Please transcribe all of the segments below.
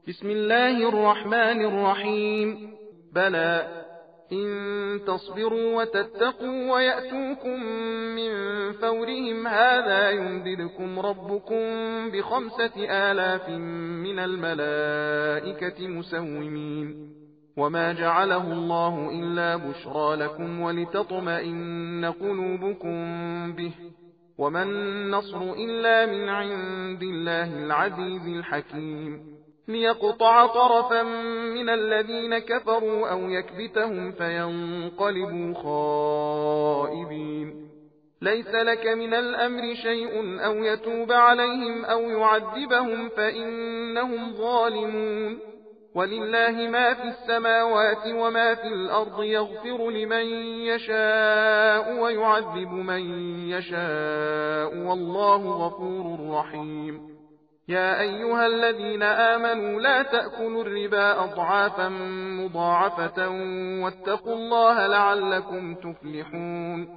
بسم الله الرحمن الرحيم. بلى إن تصبروا وتتقوا ويأتوكم من فورهم هذا يمددكم ربكم ب5,000 من الملائكة مسومين. وما جعله الله إلا بشرى لكم ولتطمئن قلوبكم به، وما النصر إلا من عند الله العزيز الحكيم. ليقطع طرفا من الذين كفروا أو يكبتهم فينقلبوا خائبين. ليس لك من الأمر شيء أو يتوب عليهم أو يعذبهم فإنهم ظالمون. ولله ما في السماوات وما في الأرض، يغفر لمن يشاء ويعذب من يشاء، والله غفور رحيم. يا أيها الذين آمنوا لا تأكلوا الربا أضعافا مضاعفة واتقوا الله لعلكم تفلحون.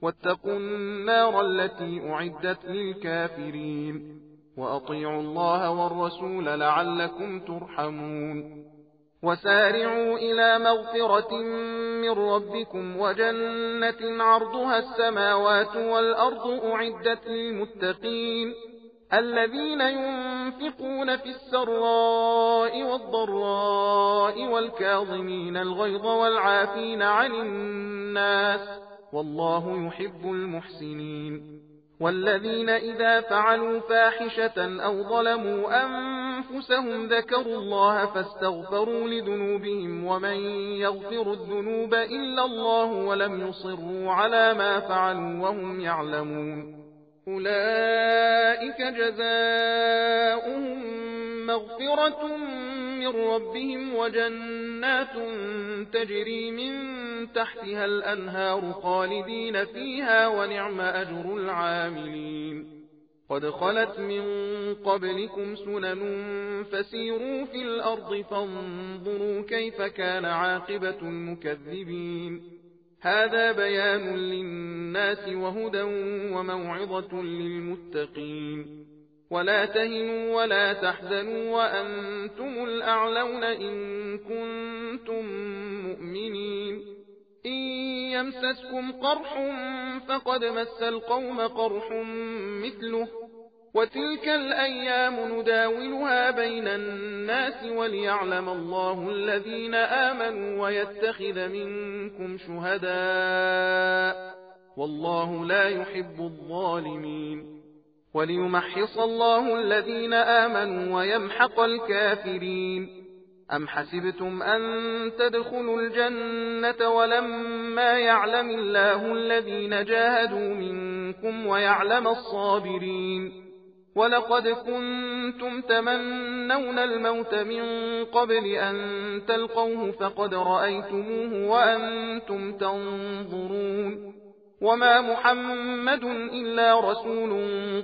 واتقوا النار التي أعدت للكافرين، وأطيعوا الله والرسول لعلكم ترحمون. وسارعوا إلى مغفرة من ربكم وجنة عرضها السماوات والأرض أعدت للمتقين، الذين ينفقون في السراء والضراء والكاظمين الغيظ والعافين عن الناس، والله يحب المحسنين. والذين إذا فعلوا فاحشة أو ظلموا أنفسهم ذكروا الله فاستغفروا لذنوبهم ومن يغفر الذنوب إلا الله ولم يصروا على ما فعلوا وهم يعلمون. أولئك جزاؤهم مغفرة من ربهم وجنات تجري من تحتها الأنهار خالدين فيها، ونعم أجر العاملين. قد خلت من قبلكم سنن فسيروا في الأرض فانظروا كيف كان عاقبة المكذبين. هذا بيان للناس وهدى وموعظة للمتقين. ولا تهنوا ولا تحزنوا وأنتم الأعلون إن كنتم مؤمنين. إن يمسسكم قرح فقد مس القوم قرح مثله، وتلك الأيام نداولها بين الناس وليعلم الله الذين آمنوا ويتخذ منكم شهداء، والله لا يحب الظالمين. وليمحص الله الذين آمنوا ويمحق الكافرين. أم حسبتم أن تدخلوا الجنة ولما يعلم الله الذين جاهدوا منكم ويعلم الصابرين؟ ولقد كنتم تمنون الموت من قبل أن تلقوه فقد رأيتموه وأنتم تنظرون. وما محمد إلا رسول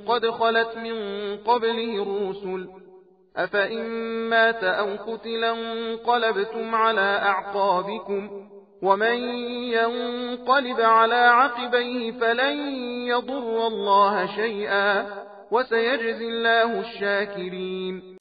قد خلت من قبله الرسل، أفإن مات أو قتل انقلبتم على أعقابكم، ومن ينقلب على عقبيه فلن يضر الله شيئا وسيجزي الله الشاكرين।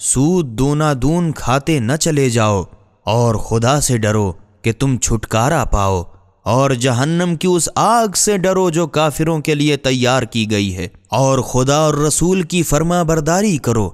سود دونا دون کھاتے نہ چلے جاؤ، اور خدا سے ڈرو کہ تم چھٹکارا پاؤ، اور جہنم کی اس آگ سے ڈرو جو کافروں کے لیے تیار کی گئی ہے، اور خدا اور رسول کی فرما برداری کرو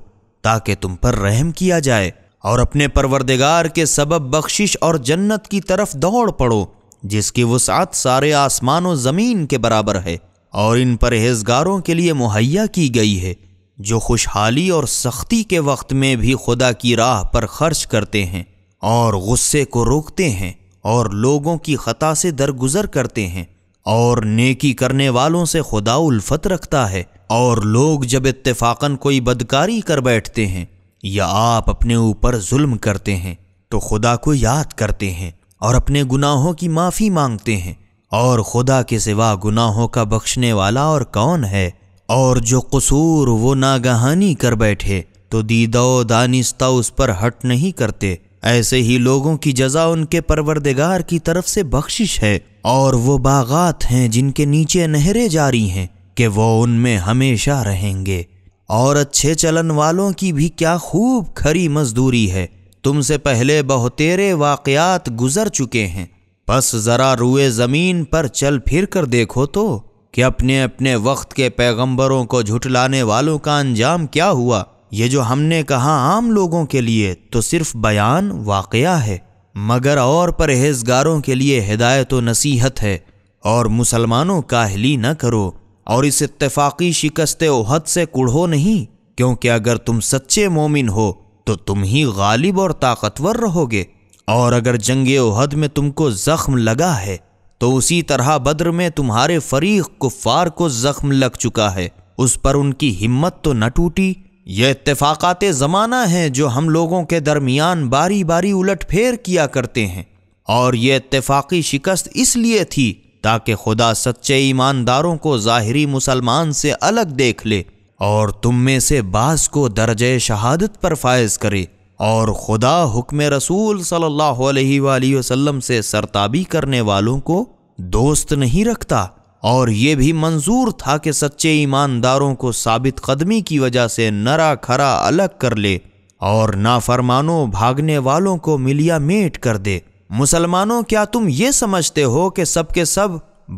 تاکہ تم پر رحم کیا جائے، اور اپنے پروردگار کے سبب بخشش اور جنت کی طرف دوڑ پڑو جس کی وسعت سارے آسمان و زمین کے برابر ہے، اور ان پرہیزگاروں کے لیے مہیا کی گئی ہے جو خوشحالی اور سختی کے وقت میں بھی خدا کی راہ پر خرچ کرتے ہیں، اور غصے کو روکتے ہیں، اور لوگوں کی خطا سے درگزر کرتے ہیں، اور نیکی کرنے والوں سے خدا الفت رکھتا ہے۔ اور لوگ جب اتفاقاً کوئی بدکاری کر بیٹھتے ہیں یا آپ اپنے اوپر ظلم کرتے ہیں تو خدا کو یاد کرتے ہیں اور اپنے گناہوں کی معافی مانگتے ہیں، اور خدا کے سوا گناہوں کا بخشنے والا اور کون ہے؟ اور جو قصور وہ ناگہانی کر بیٹھے تو دیدہ و دانستہ اس پر ہٹ نہیں کرتے، ایسے ہی لوگوں کی جزا ان کے پروردگار کی طرف سے بخشش ہے، اور وہ باغات ہیں جن کے نیچے نہریں جاری ہیں کہ وہ ان میں ہمیشہ رہیں گے۔ اور اچھے چلن والوں کی بھی کیا خوب کھری مزدوری ہے، تم سے پہلے بہتیرے واقعات گزر چکے ہیں، پس ذرا روئے زمین پر چل پھر کر دیکھو تو کہ اپنے اپنے وقت کے پیغمبروں کو جھٹلانے والوں کا انجام کیا ہوا۔ یہ جو ہم نے کہا عام لوگوں کے لیے تو صرف بیان واقعہ ہے، مگر اور پرہیزگاروں کے لیے ہدایت و نصیحت ہے۔ اور مسلمانوں کاہلی نہ کرو اور اس اتفاقی شکست احد سے کڑھو نہیں، کیونکہ اگر تم سچے مومن ہو تو تم ہی غالب اور طاقتور رہو گے، اور اگر جنگ احد میں تم کو زخم لگا ہے تو اسی طرح بدر میں تمہارے فریق کفار کو زخم لگ چکا ہے، اس پر ان کی ہمت تو نہ ٹوٹی۔ یہ اتفاقات زمانہ ہیں جو ہم لوگوں کے درمیان باری باری الٹ پھیر کیا کرتے ہیں، اور یہ اتفاقی شکست اس لیے تھی تاکہ خدا سچے ایمانداروں کو ظاہری مسلمان سے الگ دیکھ لے اور تم میں سے بعض کو درجہ شہادت پر فائز کرے، اور خدا حکم رسول صلی اللہ علیہ وآلہ وسلم سے سرتابی کرنے والوں کو دوست نہیں رکھتا۔ اور یہ بھی منظور تھا کہ سچے ایمانداروں کو ثابت قدمی کی وجہ سے نرا کھرا الگ کر لے اور نافرمانوں بھاگنے والوں کو ملیا میٹ کر دے۔ مسلمانوں، کیا تم یہ سمجھتے ہو کہ سب کے سب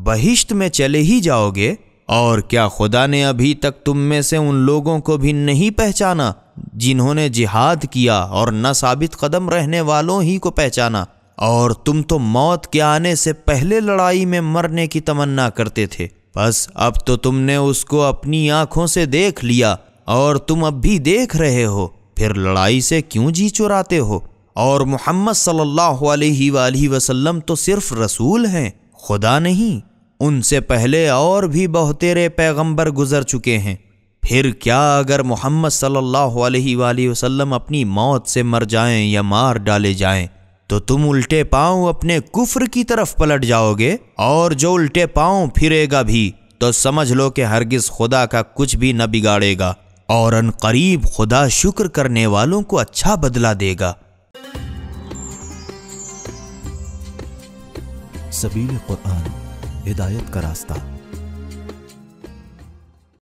بہشت میں چلے ہی جاؤ گے؟ اور کیا خدا نے ابھی تک تم میں سے ان لوگوں کو بھی نہیں پہچانا جنہوں نے جہاد کیا اور نہ ثابت قدم رہنے والوں ہی کو پہچانا؟ اور تم تو موت کے آنے سے پہلے لڑائی میں مرنے کی تمنا کرتے تھے، بس اب تو تم نے اس کو اپنی آنکھوں سے دیکھ لیا اور تم اب بھی دیکھ رہے ہو، پھر لڑائی سے کیوں جی چراتے ہو؟ اور محمد صلی اللہ علیہ وآلہ وسلم تو صرف رسول ہیں، خدا نہیں۔ ان سے پہلے اور بھی بہتیرے پیغمبر گزر چکے ہیں، پھر کیا اگر محمد صلی اللہ علیہ وآلہ وسلم اپنی موت سے مر جائیں یا مار ڈالے جائیں تو تم الٹے پاؤں اپنے کفر کی طرف پلٹ جاؤ گے، اور جو الٹے پاؤں پھرے گا بھی تو سمجھ لو کہ ہرگز خدا کا کچھ بھی نہ بگاڑے گا، اور ان قریب خدا شکر کرنے والوں کو اچھا بدلہ دے گا۔ سبیل قرآن، ہدایت کا راستہ۔